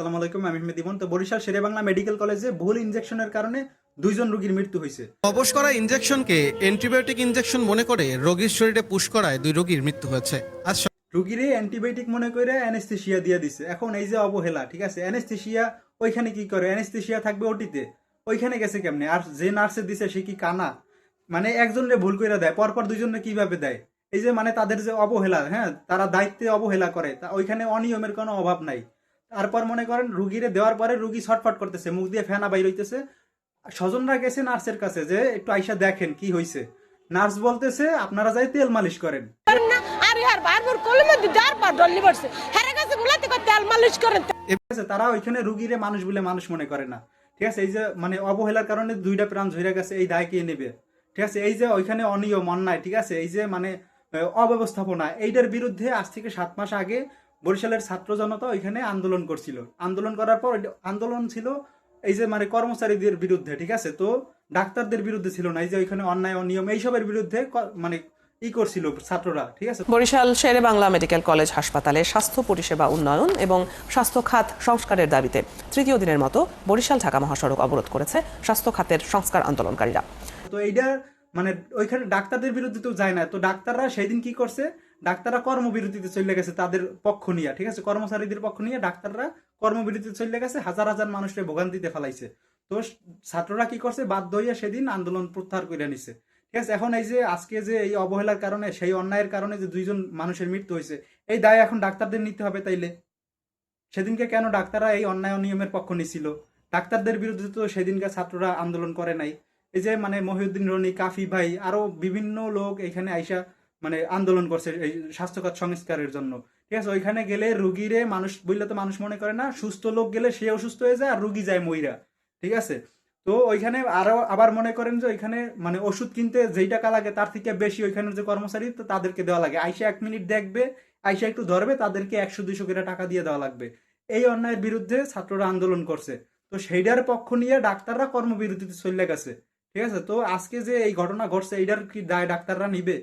আসসালামু আলাইকুম, আমি মেদিবন। তো বরিশাল শেরেবাংলা মেডিকেল কলেজে ভুল ইনজেকশনের কারণে 2 জন রোগীর মৃত্যু হয়েছে। অবশ করা ইনজেকশনকে অ্যান্টিবায়োটিক ইনজেকশন মনে করে রোগীর শরীরে পুশ করায় 2 রোগীর মৃত্যু হয়েছে। আজ রোগীরে অ্যান্টিবায়োটিক মনে করে অ্যানেস্থেশিয়া দিয়ে দিছে। এখন এই যে অবহেলা, ঠিক আছে, অ্যানেস্থেশিয়া ওইখানে কি করে? অ্যানেস্থেশিয়া থাকবে ওটিতে, ওইখানে গেছে কেমনে? আর যে নার্সে দিছে সে কি কানা? মানে একজনরে ভুল করে দেয়, পরপর দুইজনে কিভাবে দেয়? এই যে মানে তাদের যে অবহেলা, হ্যাঁ, তারা দায়িত্বে অবহেলা করে, তা ওইখানে অনিয়মের কোনো অভাব নাই। তারপর মনে করেন রুগীরে দেওয়ার পরে রুগী ছটফট করতেছে, মুখ দিয়ে ফেনা বাইর হইতেছে। স্বজনরা গেছে নার্সের কাছে যে একটু আইসা দেখেন কি হয়েছে। নার্স বলতেছে আপনারা যাই তেল মালিশ করেন। ঠিক আছে, তারা ওইখানে রুগীরে মানুষ বলে মানুষ মনে করে না। ঠিক আছে, এই যে মানে অবহেলার কারণে 2টা প্রাণ ঝরে গেছে, এই দায় কে নেবে? ঠিক আছে, এই যে ওইখানে অনিয়ম অন্যায়, ঠিক আছে, এই যে মানে অব্যবস্থাপনা, এইটার বিরুদ্ধে আজ থেকে 7 মাস আগে বরিশালের ছাত্র জনতা ওইখানে আন্দোলন করছিল। আন্দোলন করার পর আন্দোলন ছিল এই যে মানে কর্মচারীদের বিরুদ্ধে, ঠিক আছে, তো ডাক্তারদের বিরুদ্ধে ছিল না। এই যে ওইখানে অন্যায় অনিয়ম এইসবের বিরুদ্ধে মানে করছিল ছাত্ররা, ঠিক আছে। বরিশাল শেরেবাংলা মেডিকেল কলেজ হাসপাতালে স্বাস্থ্য পরিষেবা উন্নয়ন এবং স্বাস্থ্য খাত সংস্কারের দাবিতে তৃতীয় দিনের মতো বরিশাল ঢাকা মহাসড়ক অবরোধ করেছে স্বাস্থ্য খাতের সংস্কার আন্দোলনকারীরা। তো এইটা মানে ওইখানে ডাক্তারদের বিরুদ্ধে তো যায় না, তো ডাক্তাররা সেই দিন কি করছে? ডাক্তাররা কর্মবিরতিতে চলে গেছে তাদের পক্ষ নিয়ে, ঠিক আছে, কর্মচারীদের পক্ষ নিয়ে ডাক্তাররা কর্মবিরতিতে চলে গেছে, হাজার হাজার মানুষকে ভোগান্তিতে ফেলাইছে। তো ছাত্ররা কি করছে? বাধ্য হইয়া সেদিন আন্দোলন প্রত্যাহার করে নিছে। ঠিক আছে, এখন এই যে আজকে যে এই অবহেলার কারণে, সেই অন্যায়ের কারণে যে 2 জন মানুষের মৃত্যু হয়েছে, এই দায় এখন ডাক্তারদের নিতে হবে। তাইলে সেদিনকে কেন ডাক্তাররা এই অন্যায় অনিয়মের পক্ষ নিছিল? ডাক্তারদের বিরুদ্ধে তো সেদিনকে ছাত্ররা আন্দোলন করে নাই। এই যে মানে মহিউদ্দিন রনি, কাফি ভাই, আরো বিভিন্ন লোক এখানে আইসা মানে আন্দোলন করছে এই স্বাস্থ্যখাত সংস্কারের জন্য। ঠিক আছে, ওইখানে গেলে রুগীরে মানুষ বললে তো মানুষ মনে করে না, সুস্থ লোক গেলে সে অসুস্থ হয়ে যায় আর রুগী যায় মইরা। ঠিক আছে, তো ওইখানে আরো আবার মনে করেন যে ওইখানে মানে ওষুধ কিনতে যেই টাকা লাগে তার থেকে বেশি ওইখানের যে কর্মচারী, তো তাদেরকে দেওয়া লাগে। আইসা 1 মিনিট দেখবে, আইসা একটু ধরবে, তাদেরকে 100-200 করে টাকা দিয়ে দেওয়া লাগবে। এই অন্যায়ের বিরুদ্ধে ছাত্ররা আন্দোলন করছে, তো সেইটার পক্ষ নিয়ে ডাক্তাররা কর্মবিরতিতে চলে গেছে। ঠিক আছে, তো আজকে যে এই ঘটনা ঘটছে এইটার কি দায় ডাক্তাররা নিবে?